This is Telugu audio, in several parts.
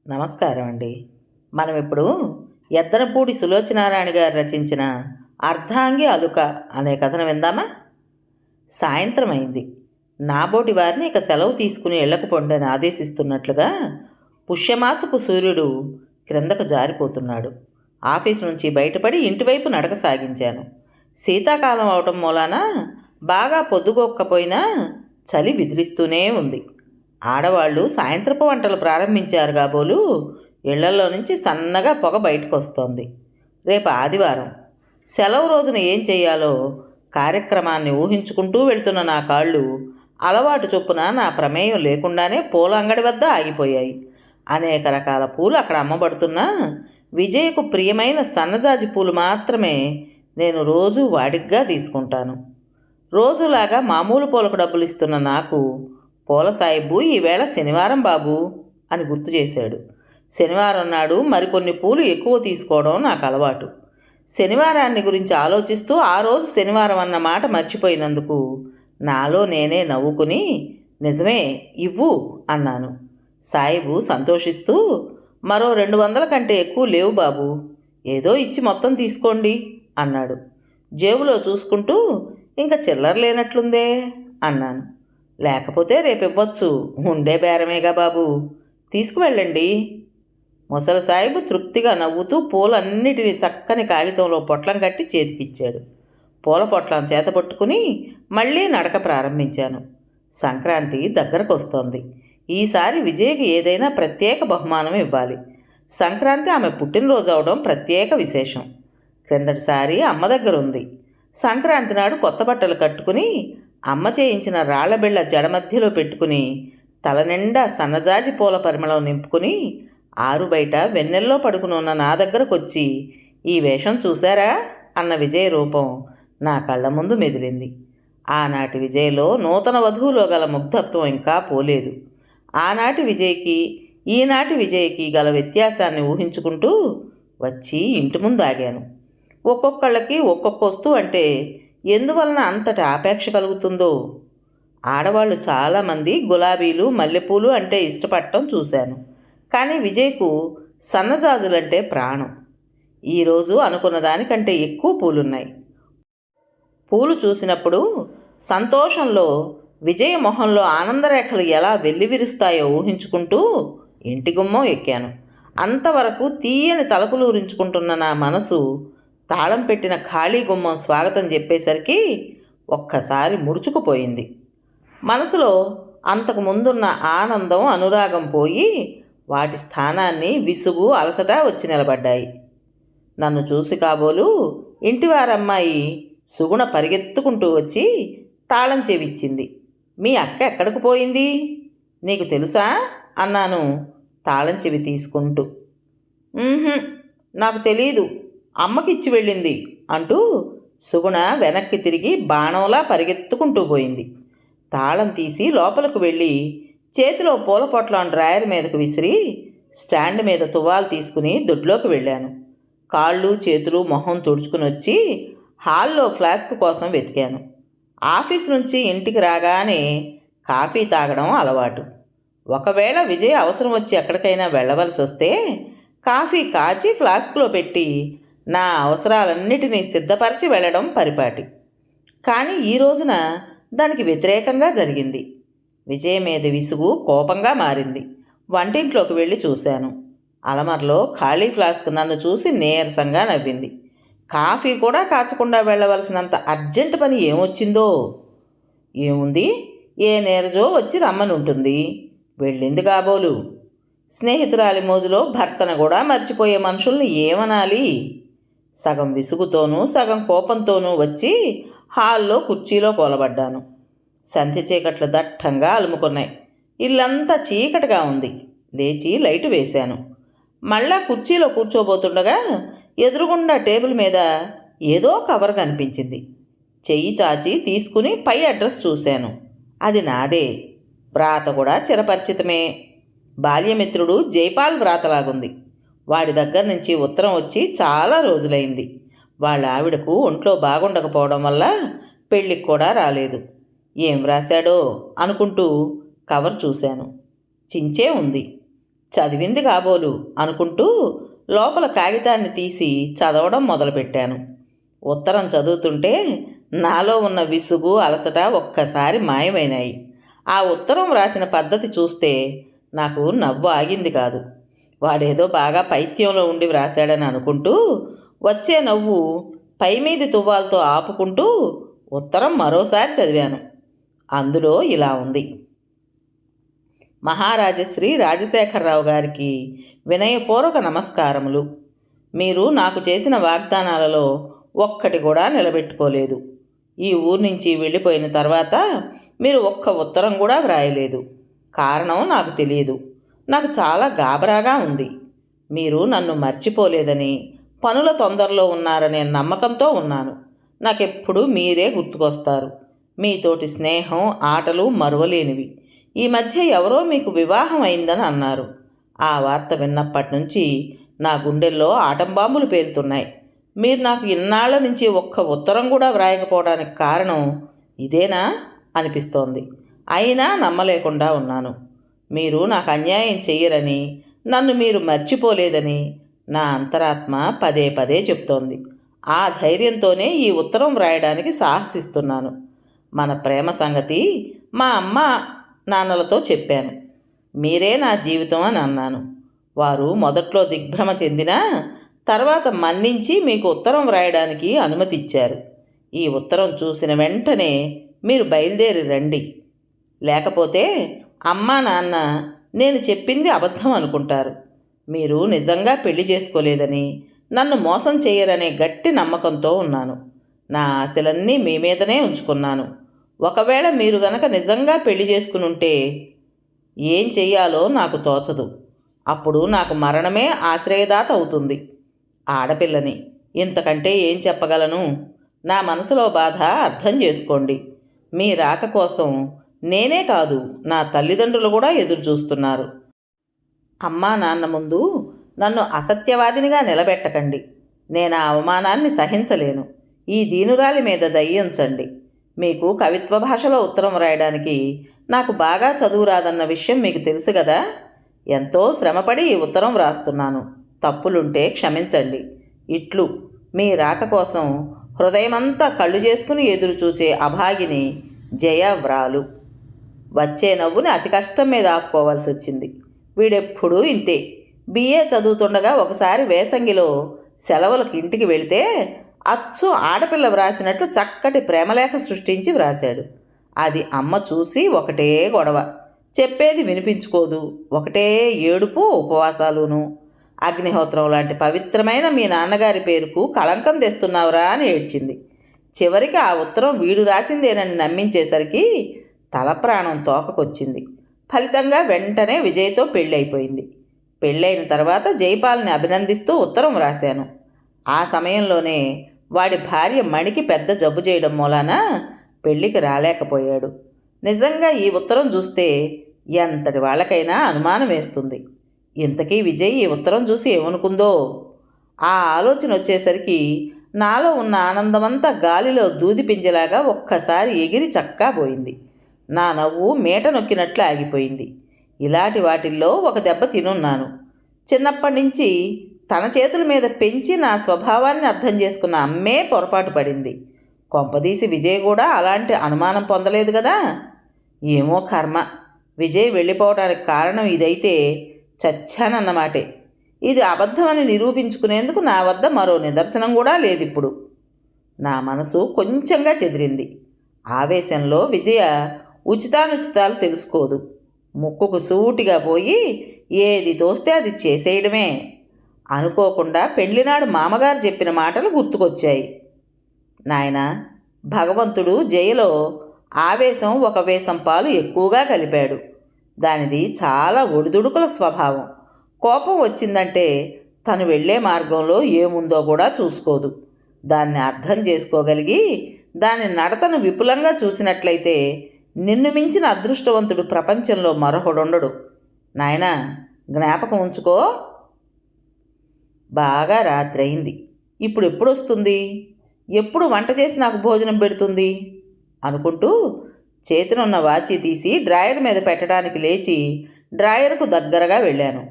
నమస్కారం అండి. మనం ఇప్పుడు ఎద్దనపూడి సులోచనారాయణ గారు రచించిన 'అర్ధాంగి అలుక' అనే కథను విందామా? సాయంత్రం అయింది. నాబోటి వారిని ఇక సెలవు తీసుకుని ఇళ్లకు పొండని ఆదేశిస్తున్నట్లుగా పుష్యమాసపు సూర్యుడు క్రిందకు జారిపోతున్నాడు. ఆఫీసు నుంచి బయటపడి ఇంటివైపు నడక సాగించాను. శీతాకాలం అవటం మూలాన బాగా పొద్దుగొక్కపోయినా చలి విదిలిస్తూనే ఉంది. ఆడవాళ్ళు సాయంత్రపు వంటలు ప్రారంభించారు కాబోలు ఇళ్లలో నుంచి సన్నగా పొగ బయటకు వస్తోంది. రేపు ఆదివారం, సెలవు రోజున ఏం చేయాలో కార్యక్రమాన్ని ఊహించుకుంటూ వెళ్తున్న నా కాళ్ళు అలవాటు చొప్పున నా ప్రమేయం లేకుండానే పూల అంగడి వద్ద ఆగిపోయాయి. అనేక రకాల పూలు అక్కడ అమ్మబడుతున్నా విజయ్కు ప్రియమైన సన్నజాజి పూలు మాత్రమే నేను రోజు వాడిగ్గా తీసుకుంటాను. రోజులాగా మామూలు పూలకు డబ్బులు ఇస్తున్న నాకు పూల సాయిబు ఈవేళ శనివారం బాబు అని గుర్తు చేశాడు. శనివారం నాడు మరికొన్ని పూలు ఎక్కువ తీసుకోవడం నాకు అలవాటు. శనివారాన్ని గురించి ఆలోచిస్తూ ఆ రోజు శనివారం అన్న మాట మర్చిపోయినందుకు నాలో నేనే నవ్వుకుని నిజమే ఇవ్వు అన్నాను. సాయిబు సంతోషిస్తూ మరో 200 కంటే ఎక్కువ లేవు బాబు, ఏదో ఇచ్చి మొత్తం తీసుకోండి అన్నాడు. జేబులో చూసుకుంటూ ఇంకా చిల్లర లేనట్లుందే అన్నాను. లేకపోతే రేపు ఇవ్వచ్చు, ఉండే బేరమేగా బాబు, తీసుకువెళ్ళండి. ముసలి సాయిబు తృప్తిగా నవ్వుతూ పూలన్నిటినీ చక్కని కాగితంలో పొట్లం కట్టి చేతికిచ్చాడు. పూల పొట్లం చేతపట్టుకుని మళ్ళీ నడక ప్రారంభించాను. సంక్రాంతి దగ్గరకు వస్తోంది. ఈసారి విజయ్కి ఏదైనా ప్రత్యేక బహుమానం ఇవ్వాలి. సంక్రాంతి ఆమె పుట్టినరోజు అవడం ప్రత్యేక విశేషం. క్రిందటిసారి అమ్మ దగ్గర ఉంది. సంక్రాంతి నాడు కొత్త బట్టలు కట్టుకుని అమ్మ చేయించిన రాళ్లబిళ్ళ జడ మధ్యలో పెట్టుకుని తల నిండా సన్నజాజి పూల పరిమళం నింపుకుని ఆరు బయట వెన్నెల్లో పడుకునున్న నా దగ్గరకు వచ్చి ఈ వేషం చూశారా అన్న విజయ రూపం నా కళ్ళ ముందు మెదిలింది. ఆనాటి విజయ్లో నూతన వధువులో గల ముగ్ధత్వం ఇంకా పోలేదు. ఆనాటి విజయ్కి ఈనాటి విజయ్కి గల వ్యత్యాసాన్ని ఊహించుకుంటూ వచ్చి ఇంటి ముందు ఆగాను. ఒక్కొక్కళ్ళకి ఒక్కొక్క వస్తువు అంటే ఎందువలన అంతటి ఆపేక్ష కలుగుతుందో. ఆడవాళ్ళు చాలామంది గులాబీలు మల్లెపూలు అంటే ఇష్టపడటం చూశాను. కానీ విజయ్కు సన్నజాజులంటే ప్రాణం. ఈరోజు అనుకున్న దానికంటే ఎక్కువ పూలున్నాయి. పూలు చూసినప్పుడు సంతోషంలో విజయ మొహంలో ఆనందరేఖలు ఎలా వెల్లివిరుస్తాయో ఊహించుకుంటూ ఇంటి గుమ్మం ఎక్కాను. అంతవరకు తీయని తలుపులూరించుకుంటున్న నా మనసు తాళం పెట్టిన ఖాళీ గుమ్మం స్వాగతం చెప్పేసరికి ఒక్కసారి ముడుచుకుపోయింది. మనసులో అంతకు ముందున్న ఆనందం అనురాగం పోయి వాటి స్థానాన్ని విసుగు అలసట వచ్చి నిలబడ్డాయి. నన్ను చూసి కాబోలు ఇంటివారమ్మాయి సుగుణ పరిగెత్తుకుంటూ వచ్చి తాళం చెవిచ్చింది. మీ అక్క ఎక్కడికి పోయింది నీకు తెలుసా అన్నాను తాళం చెవి తీసుకుంటూ. నాకు తెలీదు, అమ్మకిచ్చి వెళ్ళింది అంటూ సుగుణ వెనక్కి తిరిగి బాణంలా పరిగెత్తుకుంటూ పోయింది. తాళం తీసి లోపలికి వెళ్ళి చేతిలో పూల పొట్లం డ్రాయర్ మీదకు విసిరి స్టాండ్ మీద తువ్వాలు తీసుకుని దొడ్లోకి వెళ్ళాను. కాళ్ళు చేతులు మొహం తుడుచుకుని వచ్చి హాల్లో ఫ్లాస్క్ కోసం వెతికాను. ఆఫీస్ నుంచి ఇంటికి రాగానే కాఫీ తాగడం అలవాటు. ఒకవేళ విజయ్ అవసరం వచ్చి ఎక్కడికైనా వెళ్ళవలసి వస్తే కాఫీ కాచి ఫ్లాస్క్లో పెట్టి నా అవసరాలన్నిటినీ సిద్ధపరిచి వెళ్ళడం పరిపాటి. కానీ ఈ రోజున దానికి వ్యతిరేకంగా జరిగింది. విజయ్ మీద విసుగు కోపంగా మారింది. వంటింట్లోకి వెళ్ళి చూశాను. అలమర్లో ఖాళీ ఫ్లాస్క్ నన్ను చూసి నీరసంగా నవ్వింది. కాఫీ కూడా కాచకుండా వెళ్ళవలసినంత అర్జెంట్ పని ఏమొచ్చిందో. ఏముంది, ఏ నేరజో వచ్చి రమ్మని ఉంటుంది, వెళ్ళింది కాబోలు. స్నేహితురాలి మోజులో భర్తను కూడా మర్చిపోయే మనుషుల్ని ఏమనాలి. సగం విసుగుతోనూ సగం కోపంతోనూ వచ్చి హాల్లో కుర్చీలో కూలబడ్డాను. సంధ్య చీకట్లు దట్టంగా అలుముకున్నాయి. ఇల్లంతా చీకటిగా ఉంది. లేచి లైటు వేశాను. మళ్ళా కుర్చీలో కూర్చోబోతుండగా ఎదురుగుండా టేబుల్ మీద ఏదో కవర్ కనిపించింది. చెయ్యి చాచి తీసుకుని పై అడ్రస్ చూశాను. అది నాదే. వ్రాత కూడా చిరపరిచితమే. బాల్యమిత్రుడు జైపాల్ వ్రాతలాగుంది. వాడి దగ్గర నుంచి ఉత్తరం వచ్చి చాలా రోజులైంది. వాళ్ళ ఆవిడకు ఒంట్లో బాగుండకపోవడం వల్ల పెళ్ళికి కూడా రాలేదు. ఏం వ్రాశాడో అనుకుంటూ కవర్ చూశాను. చించే ఉంది. చదివింది కాబోలు అనుకుంటూ లోపల కాగితాన్ని తీసి చదవడం మొదలుపెట్టాను. ఉత్తరం చదువుతుంటే నాలో ఉన్న విసుగు అలసట ఒక్కసారి మాయమైనాయి. ఆ ఉత్తరం వ్రాసిన పద్ధతి చూస్తే నాకు నవ్వు ఆగింది కాదు. వాడేదో బాగా పైత్యంలో ఉండి వ్రాశాడని అనుకుంటూ వచ్చే నవ్వు పైమీది తువ్వాలతో ఆపుకుంటూ ఉత్తరం మరోసారి చదివాను. అందులో ఇలా ఉంది: మహారాజశ్రీ రాజశేఖరరావు గారికి వినయపూర్వక నమస్కారములు. మీరు నాకు చేసిన వాగ్దానాలలో ఒక్కటి కూడా నిలబెట్టుకోలేదు. ఈ ఊరు నుంచి వెళ్ళిపోయిన తర్వాత మీరు ఒక్క ఉత్తరం కూడా వ్రాయలేదు. కారణం నాకు తెలియదు. నాకు చాలా గాబరాగా ఉంది. మీరు నన్ను మర్చిపోలేదని, పనుల తొందరలో ఉన్నారనే నమ్మకంతో ఉన్నాను. నాకెప్పుడు మీరే గుర్తుకొస్తారు. మీతోటి స్నేహం, ఆటలు మరువలేనివి. ఈ మధ్య ఎవరో మీకు వివాహం అయిందని అన్నారు. ఆ వార్త విన్నప్పటి నుంచి నా గుండెల్లో ఆటంబాంబులు పేలుతున్నాయి. మీరు నాకు ఇన్నాళ్ల నుంచి ఒక్క ఉత్తరం కూడా వ్రాయకపోవడానికి కారణం ఇదేనా అనిపిస్తోంది. అయినా నమ్మలేకుండా ఉన్నాను. మీరు నాకు అన్యాయం చెయ్యరని, నన్ను మీరు మర్చిపోలేదని నా అంతరాత్మ పదే పదే చెప్తోంది. ఆ ధైర్యంతోనే ఈ ఉత్తరం వ్రాయడానికి సాహసిస్తున్నాను. మన ప్రేమ సంగతి మా అమ్మ నాన్నలతో చెప్పాను. మీరే నా జీవితం అని అన్నాను. వారు మొదట్లో దిగ్భ్రమ చెందినా తర్వాత మన్నించి మీకు ఉత్తరం వ్రాయడానికి అనుమతి ఇచ్చారు. ఈ ఉత్తరం చూసిన వెంటనే మీరు బయలుదేరి రండి. లేకపోతే అమ్మా నాన్న నేను చెప్పింది అబద్ధం అనుకుంటారు. మీరు నిజంగా పెళ్లి చేసుకోలేదని, నన్ను మోసం చేయరనే గట్టి నమ్మకంతో ఉన్నాను. నా ఆశలన్నీ మీ మీదనే ఉంచుకున్నాను. ఒకవేళ మీరు గనక నిజంగా పెళ్లి చేసుకుని ఉంటే ఏం చెయ్యాలో నాకు తోచదు. అప్పుడు నాకు మరణమే ఆశ్రయదాత అవుతుంది. ఆడపిల్లని ఇంతకంటే ఏం చెప్పగలను? నా మనసులో బాధ అర్థం చేసుకోండి. మీ రాక కోసం నేనే కాదు, నా తల్లిదండ్రులు కూడా ఎదురు చూస్తున్నారు. అమ్మా నాన్న ముందు నన్ను అసత్యవాదినిగా నిలబెట్టకండి. నేను ఆ అవమానాన్ని సహించలేను. ఈ దీనురాలి మీద దయ ఉంచండి. మీకు కవిత్వ భాషలో ఉత్తరం రాయడానికి నాకు బాగా చదువు రాదన్న విషయం మీకు తెలుసు కదా. ఎంతో శ్రమపడి ఈ ఉత్తరం వ్రాస్తున్నాను. తప్పులుంటే క్షమించండి. ఇట్లు మీ రాక కోసం హృదయమంతా కళ్ళు చేసుకుని ఎదురు చూసే అభాగిని జయవ్రాలు. వచ్చే నవ్వుని అతి కష్టం మీద ఆపుకోవాల్సి వచ్చింది. వీడెప్పుడూ ఇంతే. బిఏ చదువుతుండగా ఒకసారి వేసంగిలో సెలవులకు ఇంటికి వెళితే అచ్చు ఆడపిల్ల వ్రాసినట్లు చక్కటి ప్రేమలేఖ సృష్టించి వ్రాశాడు. అది అమ్మ చూసి ఒకటే గొడవ. చెప్పేది వినిపించుకోదు. ఒకటే ఏడుపు, ఉపవాసాలును. అగ్నిహోత్రం లాంటి పవిత్రమైన మీ నాన్నగారి పేరుకు కళంకం తెస్తున్నావురా అని ఏడ్చింది. చివరికి ఆ ఉత్తరం వీడు రాసిందేనని నమ్మించేసరికి తల ప్రాణం తోకకొచ్చింది. ఫలితంగా వెంటనే విజయ్తో పెళ్ళైపోయింది. పెళ్ళైన తర్వాత జైపాల్ని అభినందిస్తూ ఉత్తరం రాశాను. ఆ సమయంలోనే వాడి భార్య మణికి పెద్ద జబ్బు చేయడం మూలాన పెళ్ళికి రాలేకపోయాడు. నిజంగా ఈ ఉత్తరం చూస్తే ఎంతటి వాళ్ళకైనా అనుమానం వేస్తుంది. ఇంతకీ విజయ్ ఈ ఉత్తరం చూసి ఏమనుకుందో? ఆ ఆలోచన వచ్చేసరికి నాలో ఉన్న ఆనందమంతా గాలిలో దూది పింజలాగా ఒక్కసారి ఎగిరి చక్కా పోయింది. నా నవ్వు మేట నొక్కినట్లు ఆగిపోయింది. ఇలాంటి వాటిల్లో ఒక దెబ్బ తినున్నాను. చిన్నప్పటి నుంచి తన చేతుల మీద పెంచి నా స్వభావాన్ని అర్థం చేసుకున్న అమ్మే పొరపాటు పడింది. కొంపదీసి విజయ్ కూడా అలాంటి అనుమానం పొందలేదు కదా. ఏమో కర్మ. విజయ్ వెళ్ళిపోవడానికి కారణం ఇదైతే చచ్చానన్నమాటే. ఇది అబద్ధమని నిరూపించుకునేందుకు నా వద్ద మరో నిదర్శనం కూడా లేదిప్పుడు. నా మనసు కొంచెంగా చెదిరింది. ఆవేశంలో విజయ ఉచితానుచితాలు తెలుసుకోదు. ముక్కుకు సూటిగా పోయి ఏది తోస్తే అది చేసేయడమే. అనుకోకుండా పెళ్లినాడు మామగారు చెప్పిన మాటలు గుర్తుకొచ్చాయి. నాయనా, భగవంతుడు జయలో ఆవేశం ఒక వేసం పాలు ఎక్కువగా కలిపాడు. దానిది చాలా ఒడిదుడుకుల స్వభావం. కోపం వచ్చిందంటే తను వెళ్ళే మార్గంలో ఏముందో కూడా చూసుకోదు. దాన్ని అర్థం చేసుకోగలిగి దాని నడతను విపులంగా చూసినట్లయితే నిన్ను మించిన అదృష్టవంతుడు ప్రపంచంలో మరొకడుండడు. నాయనా, జ్ఞాపకం ఉంచుకో. బాగా రాత్రి అయింది. ఇప్పుడు ఎప్పుడు వస్తుంది? ఎప్పుడు వంట చేసి నాకు భోజనం పెడుతుంది అనుకుంటూ చేతినున్న వాచి తీసి డ్రాయర్ మీద పెట్టడానికి లేచి డ్రాయర్కు దగ్గరగా వెళ్ళాను.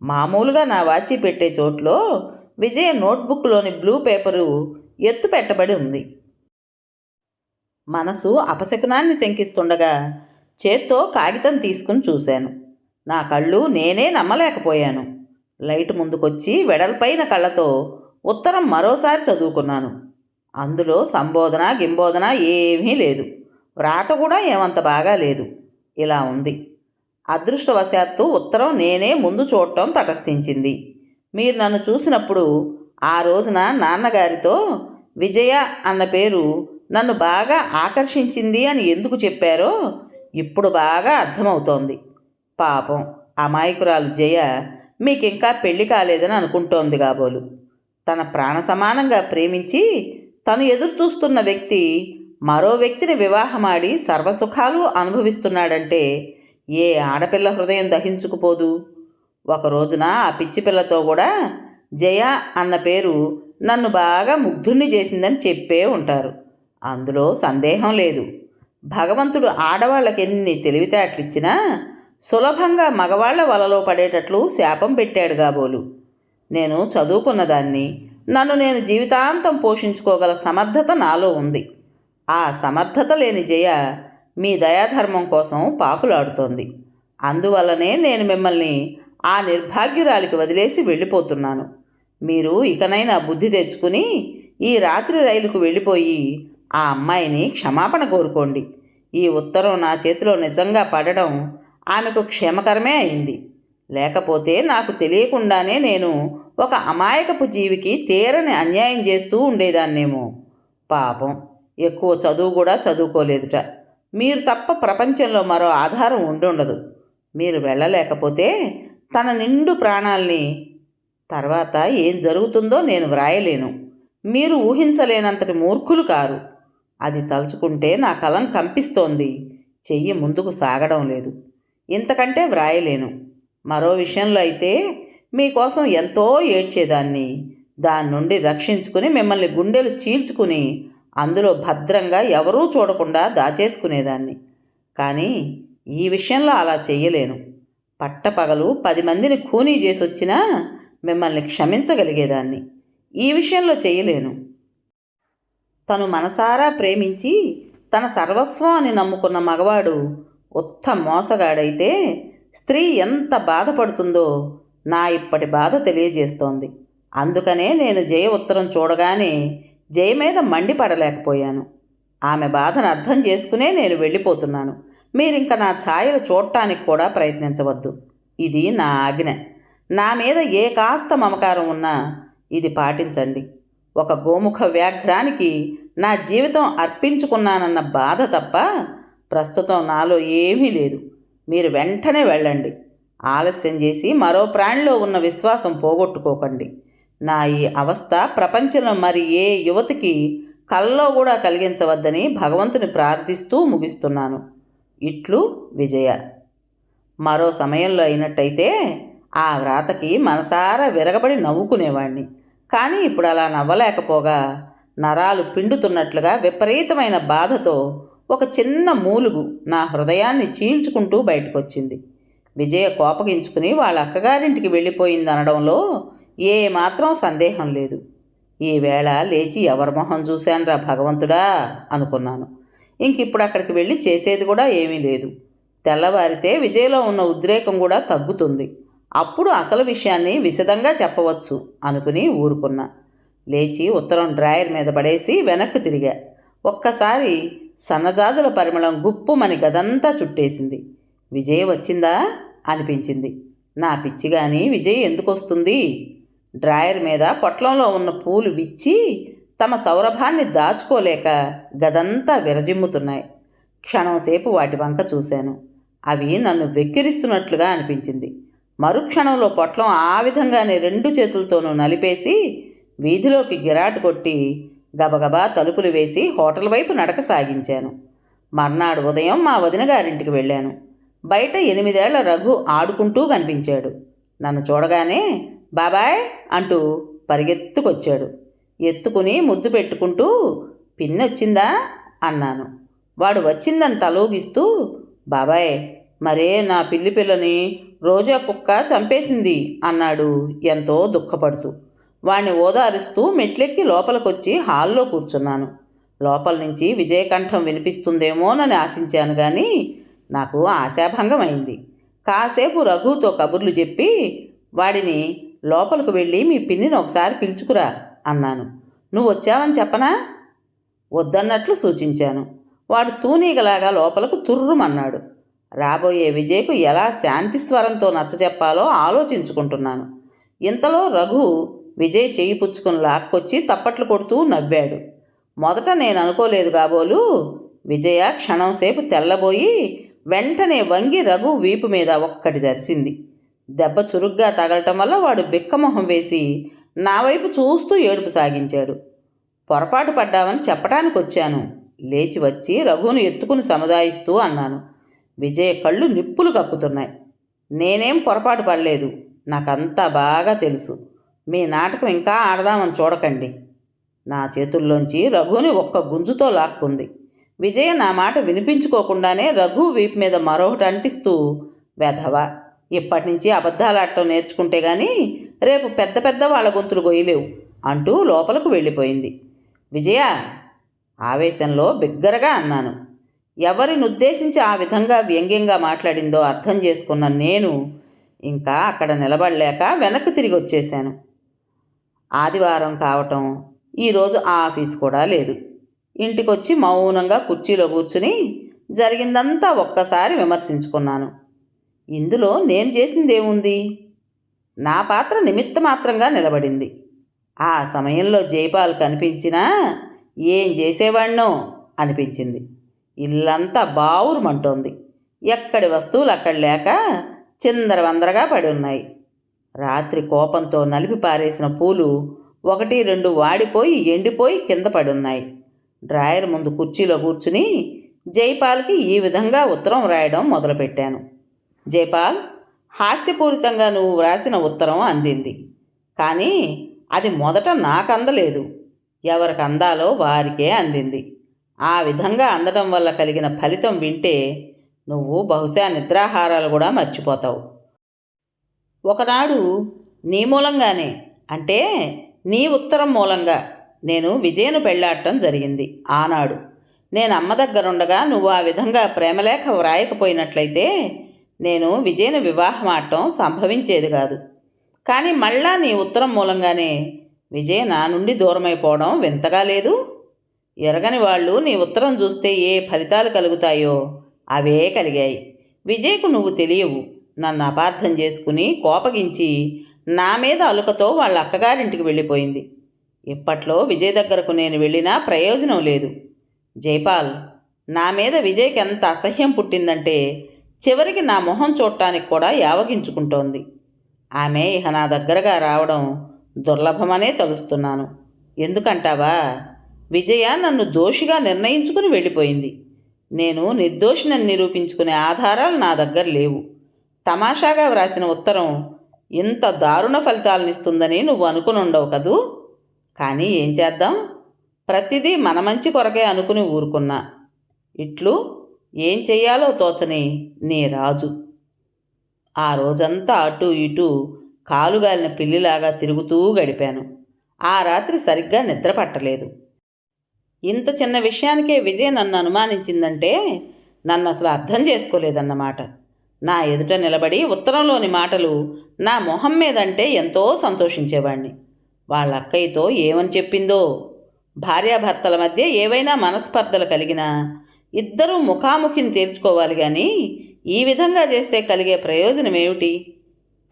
మామూలుగా నా వాచీ పెట్టే చోట్లో విజయ నోట్బుక్లోని బ్లూ పేపరు ఎత్తు పెట్టబడి ఉంది. మనసు అపశకునాన్ని శంకిస్తుండగా చేత్తో కాగితం తీసుకుని చూశాను. నా కళ్ళు నేనే నమ్మలేకపోయాను. లైట్ ముందుకొచ్చి వెడల్పైన కళ్ళతో ఉత్తరం మరోసారి చదువుకున్నాను. అందులో సంబోధన గింబోధన ఏమీ లేదు. వ్రాత కూడా ఏమంత బాగా లేదు. ఇలా ఉంది: అదృష్టవశాత్తు ఉత్తరం నేనే ముందు చూడటం తటస్థించింది. మీరు నన్ను చూసినప్పుడు ఆ రోజున నాన్నగారితో విజయ అన్న పేరు నన్ను బాగా ఆకర్షించింది అని ఎందుకు చెప్పారో ఇప్పుడు బాగా అర్థమవుతోంది. పాపం అమాయకురాలు జయ మీకింకా పెళ్లి కాలేదని అనుకుంటోంది కాబోలు. తన ప్రాణ సమానంగా ప్రేమించి తను ఎదురు చూస్తున్న వ్యక్తి మరో వ్యక్తిని వివాహమాడి సర్వసుఖాలు అనుభవిస్తున్నాడంటే ఏ ఆడపిల్ల హృదయం దహించుకుపోదు? ఒక రోజున ఆ పిచ్చి పిల్లతో కూడా జయ అన్న పేరు నన్ను బాగా ముగ్ధుణ్ణి చేసిందని చెప్పే ఉంటారు. అందులో సందేహం లేదు. భగవంతుడు ఆడవాళ్ళకి ఎన్ని తెలివితేటలిచ్చినా సులభంగా మగవాళ్ల వలలో పడేటట్లు శాపం పెట్టాడు కాబోలు. నేను చదువుకున్నదాన్ని, నన్ను నేను జీవితాంతం పోషించుకోగల సమర్థత నాలో ఉంది. ఆ సమర్థత లేని జయ మీ దయాధర్మం కోసం పాకులాడుతోంది. అందువల్లనే నేను మిమ్మల్ని ఆ నిర్భాగ్యురాలికి వదిలేసి వెళ్ళిపోతున్నాను. మీరు ఇకనైనా బుద్ధి తెచ్చుకుని ఈ రాత్రి రైలుకు వెళ్ళిపోయి ఆ అమ్మాయిని క్షమాపణ కోరుకోండి. ఈ ఉత్తరం నా చేతిలో నిజంగా పడడం ఆమెకు క్షేమకరమే అయింది. లేకపోతే నాకు తెలియకుండానే నేను ఒక అమాయకపు జీవికి తీరని అన్యాయం చేస్తూ ఉండేదాన్నేమో. పాపం ఎక్కువ చదువు కూడా చదువుకోలేదుట. మీరు తప్ప ప్రపంచంలో మరో ఆధారం ఉండుండదు. మీరు వెళ్ళలేకపోతే తన నిండు ప్రాణాల్ని తర్వాత ఏం జరుగుతుందో నేను వ్రాయలేను. మీరు ఊహించలేనంతటి మూర్ఖులు కారు. అది తలుచుకుంటే నా కలం కంపిస్తోంది. చెయ్యి ముందుకు సాగడం లేదు. ఇంతకంటే వ్రాయలేను. మరో విషయంలో అయితే మీకోసం ఎంతో ఏడ్చేదాన్ని. దాని నుండి రక్షించుకుని మిమ్మల్ని గుండెలు చీల్చుకుని అందులో భద్రంగా ఎవరూ చూడకుండా దాచేసుకునేదాన్ని. కానీ ఈ విషయంలో అలా చెయ్యలేను. పట్టపగలు 10 మందిని ఖూనీ చేసొచ్చినా మిమ్మల్ని క్షమించగలిగేదాన్ని. ఈ విషయంలో చెయ్యలేను. తను మనసారా ప్రేమించి తన సర్వస్వం అని నమ్ముకున్న మగవాడు ఉత్త మోసగాడైతే స్త్రీ ఎంత బాధపడుతుందో నా ఇప్పటి బాధ తెలియజేస్తోంది. అందుకనే నేను జయ ఉత్తరం చూడగానే జయ మీద మండిపడలేకపోయాను. ఆమె బాధను అర్థం చేసుకునే నేను వెళ్ళిపోతున్నాను. మీరింక నా ఛాయలు చూడటానికి కూడా ప్రయత్నించవద్దు. ఇది నా ఆజ్ఞ. నా మీద ఏ కాస్త మమకారం ఉన్నా ఇది పాటించండి. ఒక గోముఖ వ్యాఘ్రానికి నా జీవితం అర్పించుకున్నానన్న బాధ తప్ప ప్రస్తుతం నాలో ఏమీ లేదు. మీరు వెంటనే వెళ్ళండి. ఆలస్యం చేసి మరో ప్రాణిలో ఉన్న విశ్వాసం పోగొట్టుకోకండి. నా ఈ అవస్థ ప్రపంచంలో మరి ఏ యువతికి కల్లో కూడా కలిగించవద్దని భగవంతుని ప్రార్థిస్తూ ముగిస్తున్నాను. ఇట్లు విజయ. మరో సమయంలో అయినట్టయితే ఆ వ్రాతకి మనసారా విరగబడి నవ్వుకునేవాణ్ణి. కానీ ఇప్పుడు అలా నవ్వలేకపోగా నరాలు పిండుతున్నట్లుగా విపరీతమైన బాధతో ఒక చిన్న మూలుగు నా హృదయాన్ని చీల్చుకుంటూ బయటకొచ్చింది. విజయ కోపగించుకుని వాళ్ళ అక్కగారింటికి వెళ్ళిపోయిందనడంలో ఏమాత్రం సందేహం లేదు. ఈవేళ లేచి ఎవరి మొహం చూశానురా భగవంతుడా అనుకున్నాను. ఇంకిప్పుడు అక్కడికి వెళ్ళి చేసేది కూడా ఏమీ లేదు. తెల్లవారితే విజయలో ఉన్న ఉద్రేకం కూడా తగ్గుతుంది. అప్పుడు అసలు విషయాన్ని విశదంగా చెప్పవచ్చు అనుకుని ఊరుకున్నా. లేచి ఉత్తరం డ్రాయర్ మీద పడేసి వెనక్కి తిరిగా. ఒక్కసారి సన్నజాజుల పరిమళం గుప్పుమని గదంతా చుట్టేసింది. విజయ్ వచ్చిందా అనిపించింది. నా పిచ్చిగాని విజయ్ ఎందుకు వస్తుంది? డ్రాయర్ మీద పొట్లంలో ఉన్న పూలు విచ్చి తమ సౌరభాన్ని దాచుకోలేక గదంతా విరజిమ్ముతున్నాయి. క్షణంసేపు వాటి వంక చూశాను. అవి నన్ను వెక్కిరిస్తున్నట్లుగా అనిపించింది. మరుక్షణంలో పొట్లం ఆ విధంగానే 2 చేతులతోనూ నలిపేసి వీధిలోకి గిరాటు కొట్టి గబగబా తలుపులు వేసి హోటల్ వైపు నడక సాగించాను. మర్నాడు ఉదయం మా వదిన గారింటికి వెళ్ళాను. బయట 8 ఏళ్ల రఘు ఆడుకుంటూ కనిపించాడు. నన్ను చూడగానే బాబాయ్ అంటూ పరిగెత్తుకొచ్చాడు. ఎత్తుకుని ముద్దు పెట్టుకుంటూ పిన్నొచ్చిందా అన్నాను. వాడు వచ్చిందని తలూగిస్తూ బాబాయ్ మరే నా పిల్లి పిల్లని రోజా కుక్క చంపేసింది అన్నాడు ఎంతో దుఃఖపడుతూ. వాణ్ణి ఓదారుస్తూ మెట్లెక్కి లోపలికొచ్చి హాల్లో కూర్చున్నాను. లోపల నుంచి విజయకంఠం వినిపిస్తుందేమోనని ఆశించాను కానీ నాకు ఆశాభంగమైంది. కాసేపు రఘుతో కబుర్లు చెప్పి వాడిని లోపలికి వెళ్ళి మీ పిన్నిని ఒకసారి పిలుచుకురా అన్నాను. నువ్వు వచ్చావని చెప్పనా? వద్దన్నట్లు సూచించాను. వాడు తూనీగలాగా లోపలకు తుర్రుమన్నాడు. రాబోయే విజయ్కు ఎలా శాంతి స్వరంతో నచ్చజెప్పాలో ఆలోచించుకుంటున్నాను. ఇంతలో రఘు విజయ్ చెయ్యి పుచ్చుకుని లాక్కొచ్చి తప్పట్లు కొడుతూ నవ్వాడు. మొదట నేను అనుకోలేదు కాబోలు విజయ క్షణంసేపు తెల్లబోయి వెంటనే వంగి రఘు వీపు మీద ఒక్కటి జరిసింది. దెబ్బ చురుగ్గా తగలటం వల్ల వాడు బిక్కమొహం వేసి నా వైపు చూస్తూ ఏడుపు సాగించాడు. పొరపాటు పడ్డావని చెప్పడానికి వచ్చాను. లేచి వచ్చి రఘును ఎత్తుకుని సముదాయిస్తూ అన్నాను. విజయ కళ్ళు నిప్పులు కక్కుతున్నాయి. నేనేం పొరపాటు పడలేదు, నాకంతా బాగా తెలుసు. మీ నాటకం ఇంకా ఆడదామని చూడకండి. నా చేతుల్లోంచి రఘుని ఒక్క గుంజుతో లాక్కుంది. విజయ నా మాట వినిపించుకోకుండానే రఘు వీపు మీద మరొకటి అంటిస్తూ, వెధవ, ఇప్పటి నుంచి అబద్ధాలాడటం నేర్చుకుంటే గానీ రేపు పెద్ద పెద్ద వాళ్ళ గొంతులు గొయ్యలేవు అంటూ లోపలకు వెళ్ళిపోయింది. విజయ, ఆవేశంలో బిగ్గరగా అన్నాను. ఎవరినుద్దేశించి ఆ విధంగా వ్యంగ్యంగా మాట్లాడిందో అర్థం చేసుకున్న నేను ఇంకా అక్కడ నిలబడలేక వెనక్కి తిరిగి వచ్చేశాను. ఆదివారం కావటం, ఈరోజు ఆ ఆఫీసు కూడా లేదు. ఇంటికొచ్చి మౌనంగా కుర్చీలో కూర్చుని జరిగిందంతా ఒక్కసారి విమర్శించుకున్నాను. ఇందులో నేను చేసిందేముంది? నా పాత్ర నిమిత్త మాత్రంగా నిలబడింది. ఆ సమయంలో జైపాల్ కనిపించినా ఏం చేసేవాణ్ణో అనిపించింది. ఇల్లంతా బావురుమంటోంది. ఎక్కడి వస్తువులు అక్కడ లేక చిందరవందరగా పడి ఉన్నాయి. రాత్రి కోపంతో నలిపి పారేసిన పూలు 1-2 వాడిపోయి ఎండిపోయి కింద పడున్నాయి. డ్రాయర్ ముందు కుర్చీలో కూర్చుని జైపాల్కి ఈ విధంగా ఉత్తరం వ్రాయడం మొదలుపెట్టాను. జైపాల్, హాస్యపూరితంగా నువ్వు వ్రాసిన ఉత్తరం అందింది. కానీ అది మొదట నాకు అందలేదు. ఎవరికి అందాలో వారికే అందింది. ఆ విధంగా అందడం వల్ల కలిగిన ఫలితం వింటే నువ్వు బహుశా నిద్రాహారాలు కూడా మర్చిపోతావు. ఒకనాడు నీ మూలంగానే, అంటే నీ ఉత్తరం మూలంగా నేను విజయను పెళ్ళాడటం జరిగింది. ఆనాడు నేను అమ్మ దగ్గరుండగా నువ్వు ఆ విధంగా ప్రేమలేఖ వ్రాయకపోయినట్లయితే నేను విజయను వివాహం ఆడటం సంభవించేది కాదు. కానీ మళ్ళా నీ ఉత్తరం మూలంగానే విజయ్ నా నుండి దూరమైపోవడం వింతగా లేదు? ఎరగని వాళ్ళు నీ ఉత్తరం చూస్తే ఏ ఫలితాలు కలుగుతాయో అవే కలిగాయి. విజయ్కు నువ్వు తెలియవు. నన్ను అపార్థం చేసుకుని కోపగించి నా మీద అలుకతో వాళ్ళ అక్కగారింటికి వెళ్ళిపోయింది. ఇప్పట్లో విజయ్ దగ్గరకు నేను వెళ్ళినా ప్రయోజనం లేదు. జైపాల్, నా మీద విజయ్కి ఎంత అసహ్యం పుట్టిందంటే చివరికి నా మొహం చూడటానికి కూడా యావగించుకుంటోంది. ఆమె ఇక నా దగ్గరగా రావడం దుర్లభమనే తలుస్తున్నాను. ఎందుకంటావా? విజయ నన్ను దోషిగా నిర్ణయించుకుని వెళ్ళిపోయింది. నేను నిర్దోషినని నిరూపించుకునే ఆధారాలు నా దగ్గర లేవు. తమాషాగా వ్రాసిన ఉత్తరం ఇంత దారుణ ఫలితాలనిస్తుందని నువ్వు అనుకుని ఉండవు కదూ. కానీ ఏం చేద్దాం, ప్రతిదీ మన మంచి కొరకే అనుకుని ఊరుకున్నా. ఇట్లు ఏం చెయ్యాలో తోచని నీ రాజు. ఆ రోజంతా అటూ ఇటూ కాలుగాలిన పిల్లిలాగా తిరుగుతూ గడిపాను. ఆ రాత్రి సరిగ్గా నిద్ర పట్టలేదు. ఇంత చిన్న విషయానికే విజయ నన్ను అనుమానించిందంటే నన్ను అసలు అర్థం చేసుకోలేదన్నమాట. నా ఎదుట నిలబడి ఉత్తరంలోని మాటలు నా మొహం మీదంటే ఎంతో సంతోషించేవాణ్ణి. వాళ్ళ అక్కయ్యతో ఏమని చెప్పిందో. భార్యాభర్తల మధ్య ఏవైనా మనస్పర్ధలు కలిగినా ఇద్దరూ ముఖాముఖిని తీర్చుకోవాలి కానీ ఈ విధంగా చేస్తే కలిగే ప్రయోజనం ఏమిటి?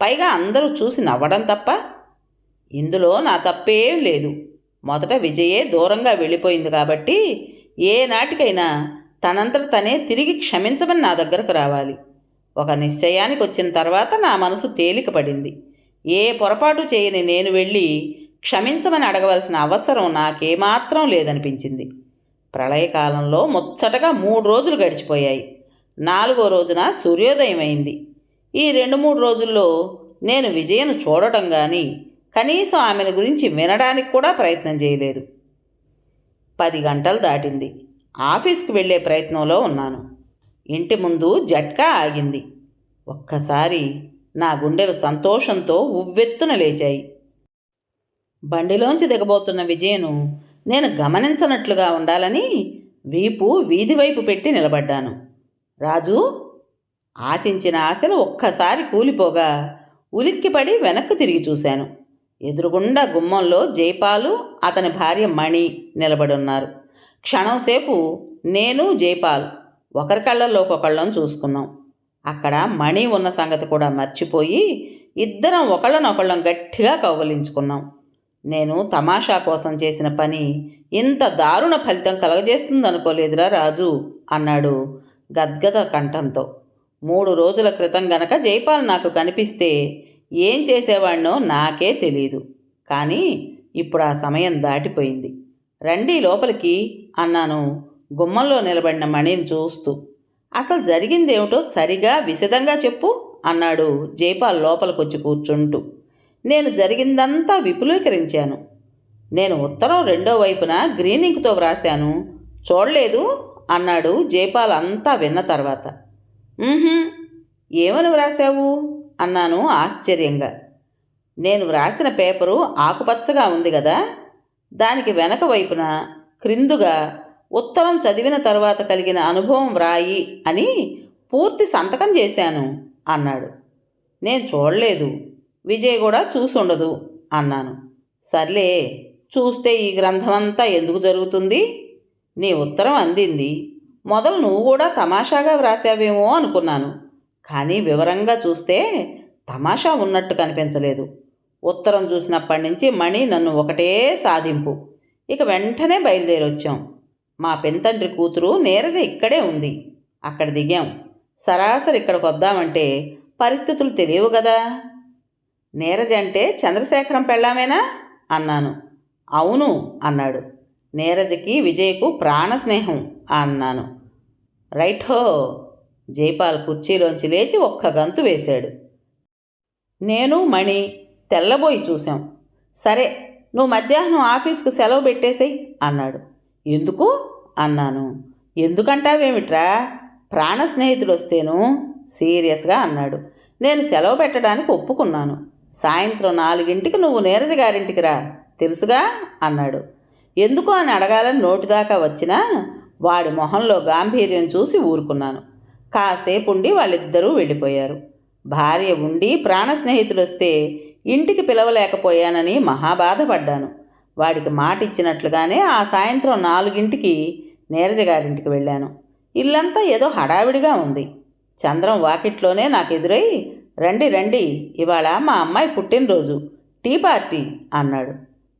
పైగా అందరూ చూసి నవ్వడం తప్ప. ఇందులో నా తప్పేం లేదు. మొదట విజయే దూరంగా వెళ్ళిపోయింది కాబట్టి ఏ నాటికైనా తనంతట తనే తిరిగి క్షమించమని నా దగ్గరకు రావాలి. ఒక నిశ్చయానికి వచ్చిన తర్వాత నా మనసు తేలిక పడింది. ఏ పొరపాటు చేయని నేను వెళ్ళి క్షమించమని అడగవలసిన అవసరం నాకేమాత్రం లేదనిపించింది. ప్రళయకాలంలో ముచ్చటగా 3 రోజులు గడిచిపోయాయి. 4వ రోజున సూర్యోదయం అయింది. ఈ 2-3 రోజుల్లో నేను విజయను చూడటం కానీ కనీసం ఆమెను గురించి వినడానికి కూడా ప్రయత్నం చేయలేదు. 10 గంటలు దాటింది. ఆఫీస్కి వెళ్ళే ప్రయత్నంలో ఉన్నాను. ఇంటి ముందు జట్కా ఆగింది. ఒక్కసారి నా గుండెలు సంతోషంతో ఉవ్వెత్తున లేచాయి. బండిలోంచి దిగబోతున్న విజయను నేను గమనించనట్లుగా ఉండాలని వీపు వీధి వైపు పెట్టి నిలబడ్డాను. రాజు, ఆశించిన ఆశలు ఒక్కసారి కూలిపోగా ఉలిక్కిపడి వెనక్కు తిరిగి చూశాను. ఎదురుగుండా గుమ్మంలో జైపాలు, అతని భార్య మణి నిలబడున్నారు. క్షణంసేపు నేను జైపాల్ ఒకరి కళ్ళల్లోకొకళ్ళం చూసుకున్నాం. అక్కడ మణి ఉన్న సంగతి కూడా మర్చిపోయి ఇద్దరం ఒకళ్ళనొకళ్ళం గట్టిగా కౌగలించుకున్నాం. నేను తమాషా కోసం చేసిన పని ఇంత దారుణ ఫలితం కలగజేస్తుందనుకోలేదురా రాజు అన్నాడు గద్గద కంఠంతో. 3 రోజుల క్రితం గనక జైపాల్ నాకు కనిపిస్తే ఏం చేసేవాడినో నాకే తెలీదు. కానీ ఇప్పుడు ఆ సమయం దాటిపోయింది. రండి లోపలికి అన్నాను గుమ్మంలో నిలబడిన మణిని చూస్తూ. అసలు జరిగిందేమిటో సరిగా విశదంగా చెప్పు అన్నాడు జైపాల్ లోపలికొచ్చి కూర్చుంటూ. నేను జరిగిందంతా విపులీకరించాను. నేను ఉత్తరం రెండో వైపున గ్రీన్ ఇంక్తో వ్రాశాను, చూడలేదు అన్నాడు జైపాల్ అంతా విన్న తర్వాత. ఏమని వ్రాశావు అన్నాను ఆశ్చర్యంగా. నేను వ్రాసిన పేపరు ఆకుపచ్చగా ఉంది కదా, దానికి వెనక వైపున క్రిందుగా ఉత్తరం చదివిన తర్వాత కలిగిన అనుభవం వ్రాయి అని పూర్తి సంతకం చేశాను అన్నాడు. నేను చూడలేదు, విజయ్ కూడా చూసుండదు అన్నాను. సర్లే, చూస్తే ఈ గ్రంథమంతా ఎందుకు జరుగుతుంది? నీ ఉత్తరం అందింది, మొదలు నువ్వు కూడా తమాషాగా వ్రాసావేమో అనుకున్నాను. కానీ వివరంగా చూస్తే తమాషా ఉన్నట్టు కనిపించలేదు. ఉత్తరం చూసినప్పటి నుంచి మణి నన్ను ఒకటే సాధింపు. ఇక వెంటనే బయలుదేరొచ్చాం. మా పెంతండ్రి కూతురు నీరజ ఇక్కడే ఉంది. అక్కడ దిగాం. సరాసరి ఇక్కడికి వద్దామంటే పరిస్థితులు తెలియవు కదా. నీరజ అంటే చంద్రశేఖరం పెళ్ళామేనా అన్నాను. అవును అన్నాడు. నీరజకి విజయ్కు ప్రాణ స్నేహం అన్నాను. రైట్ హో. జైపాల్ కుర్చీలోంచి లేచి ఒక్క గంతు వేశాడు. నేను మణి తెల్లబోయి చూశాం. సరే, నువ్వు మధ్యాహ్నం ఆఫీస్కు సెలవు పెట్టేసేయి అన్నాడు. ఎందుకు అన్నాను. ఎందుకంటావేమిట్రా, ప్రాణ స్నేహితుడు వస్తేను సీరియస్గా అన్నాడు. నేను సెలవు పెట్టడానికి ఒప్పుకున్నాను. సాయంత్రం 4 నువ్వు నీరజ గారింటికి రా, తెలుసుగా అన్నాడు. ఎందుకు అని అడగాలని నోటిదాకా వచ్చినా వాడి మొహంలో గాంభీర్యం చూసి ఊరుకున్నాను. కాసేపు ఉండి వాళ్ళిద్దరూ వెళ్ళిపోయారు. భార్య ఉండి ప్రాణ స్నేహితులు వస్తే ఇంటికి పిలవలేకపోయానని మహాబాధపడ్డాను. వాడికి మాట ఇచ్చినట్లుగానే ఆ సాయంత్రం 4 నీరజ గారింటికి వెళ్ళాను. ఇల్లంతా ఏదో హడావిడిగా ఉంది. చంద్రం వాకిట్లోనే నాకు ఎదురై, రండి రండి, ఇవాళ మా అమ్మాయి పుట్టినరోజు, టీ పార్టీ అన్నాడు.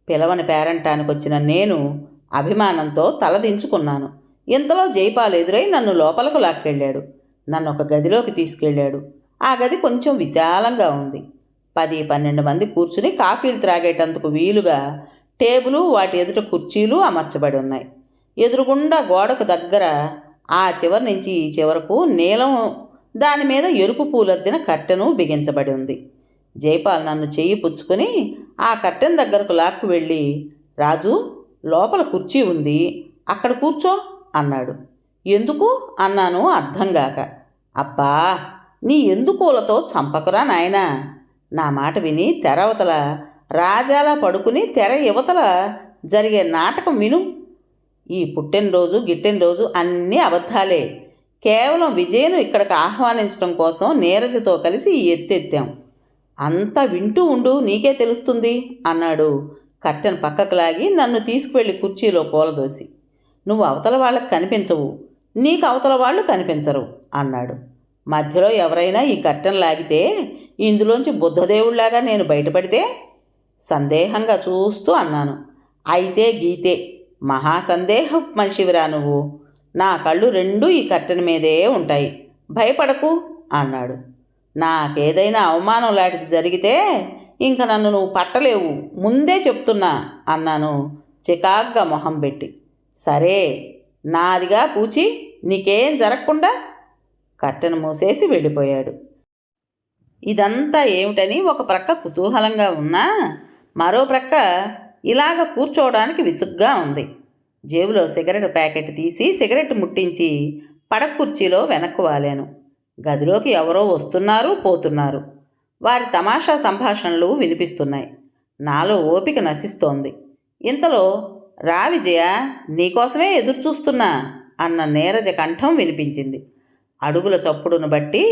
పిలవని పేరంటానికి వచ్చిన నేను అభిమానంతో తలదించుకున్నాను. ఇంతలో జైపాల్ ఎదురై నన్ను లోపలకు లాక్కెళ్ళాడు. నన్ను ఒక గదిలోకి తీసుకెళ్ళాడు. ఆ గది కొంచెం విశాలంగా ఉంది. 10-12 మంది కూర్చుని కాఫీలు త్రాగేటందుకు వీలుగా టేబులు, వాటి ఎదుట కుర్చీలు అమర్చబడి ఉన్నాయి. ఎదురుగుండా గోడకు దగ్గర ఆ చివరి నుంచి ఈ చివరకు నీలం, దాని మీద ఎరుపు పూలద్దిన కట్టెను బిగించబడి ఉంది. జైపాల్ నన్ను చెయ్యి పుచ్చుకొని ఆ కట్టెన్ దగ్గరకు లాక్కు వెళ్ళి, రాజు, లోపల కుర్చీ ఉంది, అక్కడ కూర్చో అన్నాడు. ఎందుకు అన్నాను అర్థంగాక. అబ్బా, నీ ఎందుకూలతో చంపకురా నాయనా. నా మాట విని తెరవతల రాజాలా పడుకుని తెర యువతల జరిగే నాటకం విను. ఈ పుట్టినరోజు గిట్టినరోజు అన్నీ అబద్ధాలే. కేవలం విజయను ఇక్కడికి ఆహ్వానించడం కోసం నీరజతో కలిసి ఈ ఎత్తెత్తాం. అంతా వింటూ ఉండు, నీకే తెలుస్తుంది అన్నాడు కట్టెను పక్కకు లాగి నన్ను తీసుకువెళ్ళి కుర్చీలో కూలదోసి. నువ్వు అవతల వాళ్ళకి కనిపించవు, నీకు అవతల వాళ్ళు కనిపించరు అన్నాడు. మధ్యలో ఎవరైనా ఈ కట్టెను లాగితే ఇందులోంచి బుద్ధదేవుళ్లాగా నేను బయటపడితే? సందేహంగా చూస్తూ అన్నాను. అయితే గీతే, మహాసందేహ మనిషివిరా నువ్వు. నా కళ్ళు రెండూ ఈ కట్టెన మీదే ఉంటాయి, భయపడకు అన్నాడు. నాకేదైనా అవమానం లాంటిది జరిగితే ఇంక నన్ను నువ్వు పట్టలేవు, ముందే చెప్తున్నా అన్నాను చికాగ్గా మొహం పెట్టి. సరే, నాదిగా పూచి, నీకేం జరగకుండా కట్టెను మూసేసి వెళ్ళిపోయాడు. ఇదంతా ఏమిటని ఒక ప్రక్క కుతూహలంగా ఉన్నా మరో ప్రక్క ఇలాగ కూర్చోవడానికి విసుగ్గా ఉంది. జేబులో సిగరెట్ ప్యాకెట్ తీసి సిగరెట్ ముట్టించి పడక కుర్చీలో వెనక్కు వాలాను. గదిలోకి ఎవరో వస్తున్నారు, పోతున్నారు. వారి తమాషా సంభాషణలు వినిపిస్తున్నాయి. నాలో ఓపిక నశిస్తోంది. ఇంతలో రా విజయ, నీకోసమే ఎదురుచూస్తున్నా అన్న నీరజ కంఠం వినిపించింది. అడుగుల చప్పుడును బట్టి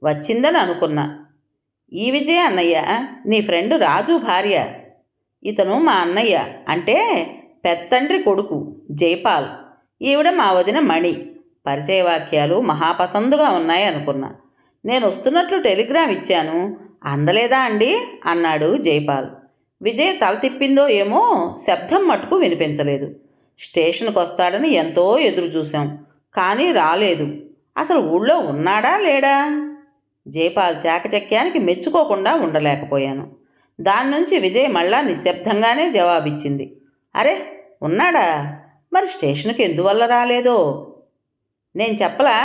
వచ్చిందని అనుకున్నా. ఈ విజయ అన్నయ్య, నీ ఫ్రెండ్ రాజు భార్య. ఇతను మా అన్నయ్య, అంటే పెత్తండ్రి కొడుకు జైపాల్. ఈవిడ మా వదిన మణి. పరిచయ వాక్యాలు మహాపసందుగా ఉన్నాయి అనుకున్నా. నేను వస్తున్నట్లు టెలిగ్రామ్ ఇచ్చాను, అందలేదా అండి అన్నాడు జైపాల్. విజయ్ తల తిప్పిందో ఏమో, శబ్దం మటుకు వినిపించలేదు. స్టేషన్కి వస్తాడని ఎంతో ఎదురు చూశాం, కానీ రాలేదు. అసలు ఊళ్ళో ఉన్నాడా లేడా? జైపాల్ చాకచక్యానికి మెచ్చుకోకుండా ఉండలేకపోయాను. దాని నుంచి విజయ్ మళ్ళా నిశ్శబ్దంగానే జవాబిచ్చింది. అరే, ఉన్నాడా? మరి స్టేషన్కి ఎందువల్ల రాలేదో? నేను చెప్పలా,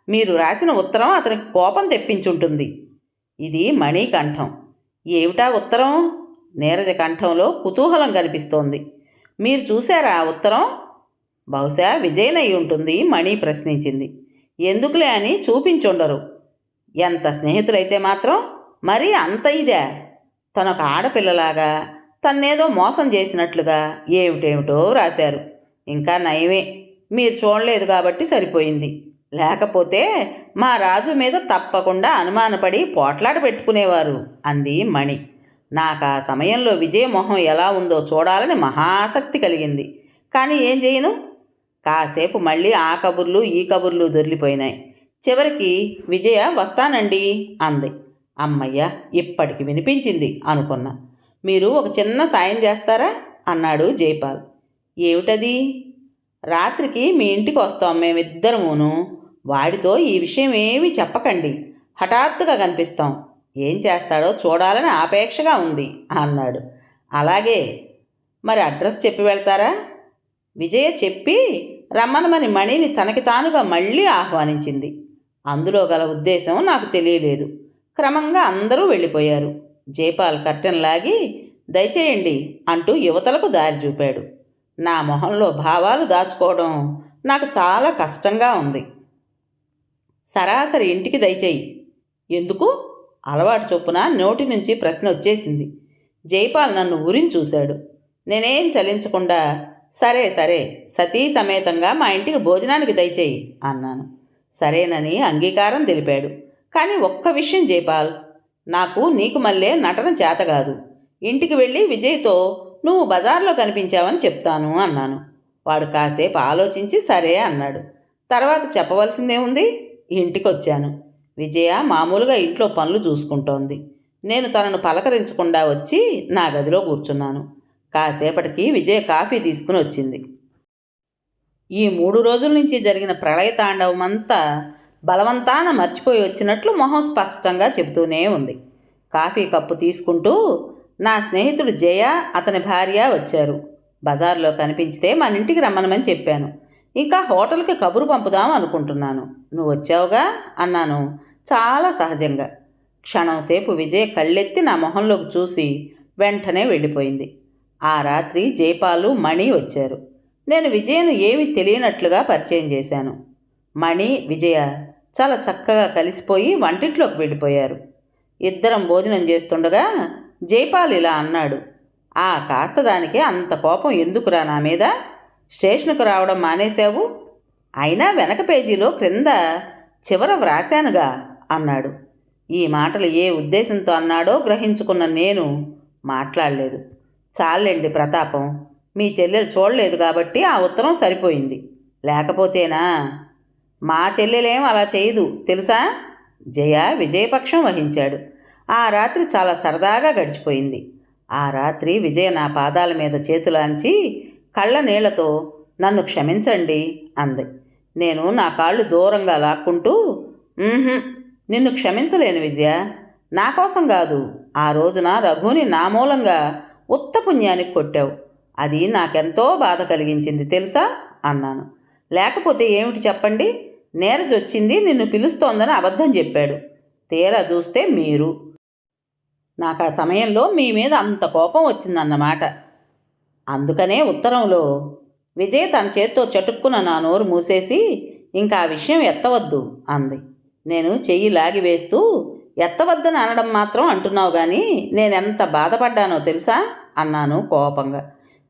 మీరు రాసిన ఉత్తరం అతనికి కోపం తెప్పించుంటుంది. ఇది మణి కంఠం. ఏమిటా ఉత్తరం? నీరజ కంఠంలో కుతూహలం కనిపిస్తోంది. మీరు చూశారా ఆ ఉత్తరం? బహుశా విజయనయ్యి ఉంటుంది, మణి ప్రశ్నించింది. ఎందుకులే అని చూపించుండరు. ఎంత స్నేహితులైతే మాత్రం మరీ అంత ఇదే? తనొక ఆడపిల్లలాగా, తన్నేదో మోసం చేసినట్లుగా ఏమిటేమిటో రాశారు. ఇంకా నయమే మీరు చూడలేదు కాబట్టి సరిపోయింది. లేకపోతే మా రాజు మీద తప్పకుండా అనుమానపడి పోట్లాట పెట్టుకునేవారు అంది మణి. నాకు ఆ సమయంలో విజయమోహం ఎలా ఉందో చూడాలని మహాసక్తి కలిగింది. కానీ ఏం చేయను? కాసేపు మళ్ళీ ఆ కబుర్లు ఈ కబుర్లు దొర్లిపోయినాయి. చివరికి విజయ వస్తానండి అంది. అమ్మయ్య, ఇప్పటికి వినిపించింది అనుకున్నా. మీరు ఒక చిన్న సాయం చేస్తారా అన్నాడు జైపాల్. ఏమిటది? రాత్రికి మీ ఇంటికి వస్తాం మేమిద్దరమును. వాడితో ఈ విషయం ఏమీ చెప్పకండి. హఠాత్తుగా కనిపిస్తాం. ఏం చేస్తాడో చూడాలని ఆపేక్షగా ఉంది అన్నాడు. అలాగే, మరి అడ్రస్ చెప్పి వెళ్తారా? విజయ చెప్పి రమ్మనమని మణిని తనకి తానుగా మళ్ళీ ఆహ్వానించింది. అందులో గల ఉద్దేశం నాకు తెలియలేదు. క్రమంగా అందరూ వెళ్ళిపోయారు. జైపాల్ కర్టెన్ లాగి దయచేయండి అంటూ యువతలకు దారి చూపాడు. నా మొహంలో భావాలు దాచుకోవడం నాకు చాలా కష్టంగా ఉంది. సరాసరి ఇంటికి దయచేయి. ఎందుకు? అలవాటు చొప్పున నోటి నుంచి ప్రశ్న వచ్చేసింది. జైపాల్ నన్ను ఊరిని చూశాడు. నేనేం చలించకుండా సరే సరే, సతీ సమేతంగా మా ఇంటికి భోజనానికి దయచేయి అన్నాను. సరేనని అంగీకారం తెలిపాడు. కానీ ఒక్క విషయం జైపాల్, నాకు నీకు మళ్ళీ నటన చేతగాదు. ఇంటికి వెళ్ళి విజయ్తో నువ్వు బజార్లో కనిపించావని చెప్తాను అన్నాను. వాడు కాసేపు ఆలోచించి సరే అన్నాడు. తర్వాత చెప్పవలసిందే ఉంది. ఇంటికొచ్చాను. విజయ మామూలుగా ఇంట్లో పనులు చూసుకుంటోంది. నేను తనను పలకరించకుండా వచ్చి నా గదిలో కూర్చున్నాను. కాసేపటికి విజయ కాఫీ తీసుకుని వచ్చింది. ఈ 3 రోజుల నుంచి జరిగిన ప్రళయతాండవమంతా బలవంతాన మర్చిపోయి వచ్చినట్లు మొహం స్పష్టంగా చెబుతూనే ఉంది. కాఫీ కప్పు తీసుకుంటూ, నా స్నేహితుడు జయ, అతని భార్య వచ్చారు. బజార్లో కనిపించితే మన ఇంటికి రమ్మనమని చెప్పాను. ఇంకా హోటల్కి కబురు పంపుదాం అనుకుంటున్నాను. నువ్వు వచ్చావుగా అన్నాను చాలా సహజంగా. క్షణంసేపు విజయ కళ్ళెత్తి నా మొహంలోకి చూసి వెంటనే వెళ్ళిపోయింది. ఆ రాత్రి జైపాలు, మణి వచ్చారు. నేను విజయను ఏమీ తెలియనట్లుగా పరిచయం చేశాను. మణి, విజయ చాలా చక్కగా కలిసిపోయి వంటింట్లోకి వెళ్ళిపోయారు. ఇద్దరం భోజనం చేస్తుండగా జైపాల్ ఇలా అన్నాడు. ఆ కాస్త దానికే అంత కోపం ఎందుకురా నా మీద? స్టేషన్కు రావడం మానేశావు? అయినా వెనక పేజీలో క్రింద చివర వ్రాశానుగా అన్నాడు. ఈ మాటలు ఏ ఉద్దేశంతో అన్నాడో గ్రహించుకున్న నేను మాట్లాడలేదు. చాలండి ప్రతాపం, మీ చెల్లెలు చూడలేదు కాబట్టి ఆ ఉత్తరం సరిపోయింది. లేకపోతేనా? మా చెల్లెలేం అలా చేయదు తెలుసా? జయ విజయపక్షం వహించాడు. ఆ రాత్రి చాలా సరదాగా గడిచిపోయింది. ఆ రాత్రి విజయ నా పాదాల మీద చేతులాంచి కళ్ళ నీళ్లతో నన్ను క్షమించండి అంది. నేను నా కాళ్ళు దూరంగా లాక్కుంటూ, నిన్ను క్షమించలేను విజయ. నా కోసం కాదు, ఆ రోజున రఘుని నా మూలంగా ఉత్తపుణ్యానికి కొట్టావు. అది నాకెంతో బాధ కలిగించింది తెలుసా అన్నాను. లేకపోతే ఏమిటి చెప్పండి? నీరజ్ వచ్చింది, నిన్ను పిలుస్తోందని అబద్ధం చెప్పాడు. తీరా చూస్తే మీరు. నాకు ఆ సమయంలో మీ మీద అంత కోపం వచ్చిందన్నమాట. అందుకనే ఉత్తరంలో విజయ్ తన చేత్తో చటుక్కున నా నోరు మూసేసి ఇంకా ఆ విషయం ఎత్తవద్దు అంది. నేను చెయ్యి లాగివేస్తూ, ఎత్తవద్దని అనడం మాత్రం అంటున్నావు కానీ నేనెంత బాధపడ్డానో తెలుసా అన్నాను కోపంగా.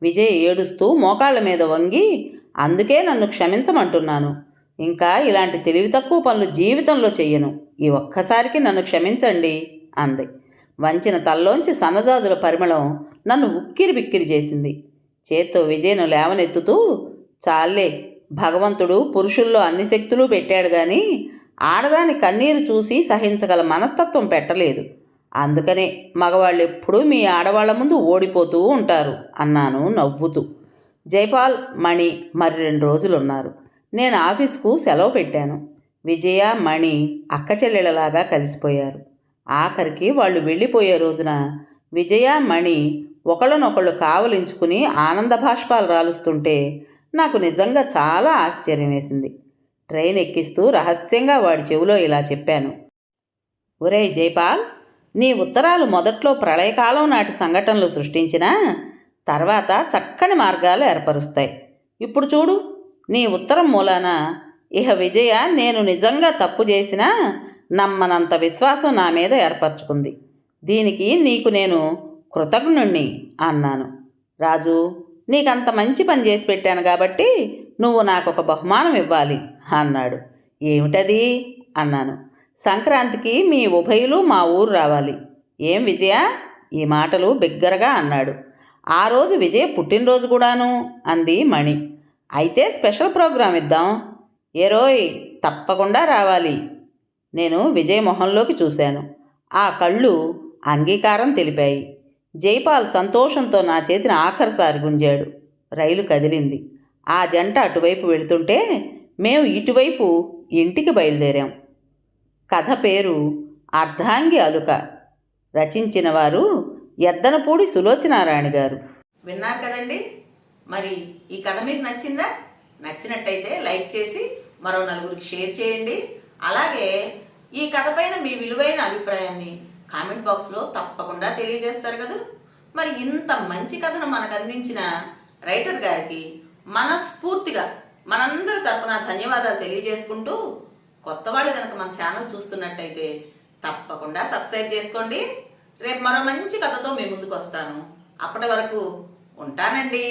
విజయ్ ఏడుస్తూ మోకాళ్ళ మీద వంగి, అందుకే నన్ను క్షమించమంటున్నాను. ఇంకా ఇలాంటి తెలివి తక్కువ పనులు జీవితంలో చెయ్యను. ఈ ఒక్కసారికి నన్ను క్షమించండి అంది. వంచిన తల్లోంచి సన్నజాజుల పరిమళం నన్ను ఉక్కిరి బిక్కిరి చేసింది. చేత్తో విజయ్ను లేవనెత్తుతూ, చాలే, భగవంతుడు పురుషుల్లో అన్ని శక్తులు పెట్టాడు కానీ ఆడదాని కన్నీరు చూసి సహించగల మనస్తత్వం పెట్టలేదు. అందుకనే మగవాళ్ళు ఎప్పుడూ మీ ఆడవాళ్ల ముందు ఓడిపోతూ ఉంటారు అన్నాను నవ్వుతూ. జైపాల్, మణి మరి 2 రోజులున్నారు. నేను ఆఫీస్కు సెలవు పెట్టాను. విజయ, మణి అక్క చెల్లెళ్ళలాగా కలిసిపోయారు. ఆఖరికి వాళ్ళు వెళ్ళిపోయే రోజున విజయ, మణి ఒకళ్ళనొకళ్ళు కావలించుకుని ఆనంద భాష్పాలు రాలుస్తుంటే నాకు నిజంగా చాలా ఆశ్చర్యం వేసింది. ట్రైన్ ఎక్కిస్తూ రహస్యంగా వాడి చెవిలో ఇలా చెప్పాను. ఒరేయ్ జైపాల్, నీ ఉత్తరాలు మొదట్లో ప్రళయకాలం నాటి సంఘటనలు సృష్టించినా తర్వాత చక్కని మార్గాలు ఏర్పరుస్తాయి. ఇప్పుడు చూడు, నీ ఉత్తరం మూలాన ఇహ విజయ నేను నిజంగా తప్పు చేసినా నమ్మనంత విశ్వాసం నా మీద ఏర్పరచుకుంది. దీనికి నీకు నేను కృతజ్ఞుణ్ణి అన్నాను. రాజు, నీకంత మంచి పని చేసి పెట్టాను కాబట్టి నువ్వు నాకొక బహుమానం ఇవ్వాలి అన్నాడు. ఏమిటది అన్నాను. సంక్రాంతికి మీ ఉభయులు మా ఊరు రావాలి. ఏం విజయ? ఈ మాటలు బిగ్గరగా అన్నాడు. ఆ రోజు విజయ పుట్టినరోజు కూడాను అంది మణి. అయితే స్పెషల్ ప్రోగ్రాం ఇద్దాం. ఏరోయ్, తప్పకుండా రావాలి. నేను విజయ్ మొహంలోకి చూశాను. ఆ కళ్ళు అంగీకారం తెలిపాయి. జైపాల్ సంతోషంతో నా చేతిని ఆఖరిసారి గుంజాడు. రైలు కదిలింది. ఆ జంట అటువైపు వెళుతుంటే మేము ఇటువైపు ఇంటికి బయలుదేరాం. కథ పేరు అర్ధాంగి అలుక. రచించిన వారు ఎద్దనపూడి సులోచనారాయణ గారు. విన్నారు కదండి. మరి ఈ కథ మీకు నచ్చిందా? నచ్చినట్టయితే లైక్ చేసి మరో నలుగురికి షేర్ చేయండి. అలాగే ఈ కథ పైన మీ విలువైన అభిప్రాయాన్ని కామెంట్ బాక్స్లో తప్పకుండా తెలియజేస్తారు కదా. మరి ఇంత మంచి కథను మనకు అందించిన రైటర్ గారికి మనస్ఫూర్తిగా మనందరి తరపున ధన్యవాదాలు తెలియజేసుకుంటూ, కొత్త వాళ్ళు కనుక మన ఛానల్ చూస్తున్నట్టయితే తప్పకుండా సబ్స్క్రైబ్ చేసుకోండి. రేపు మరో మంచి కథతో మీ ముందుకు వస్తాను. అప్పటి వరకు ఉంటానండి.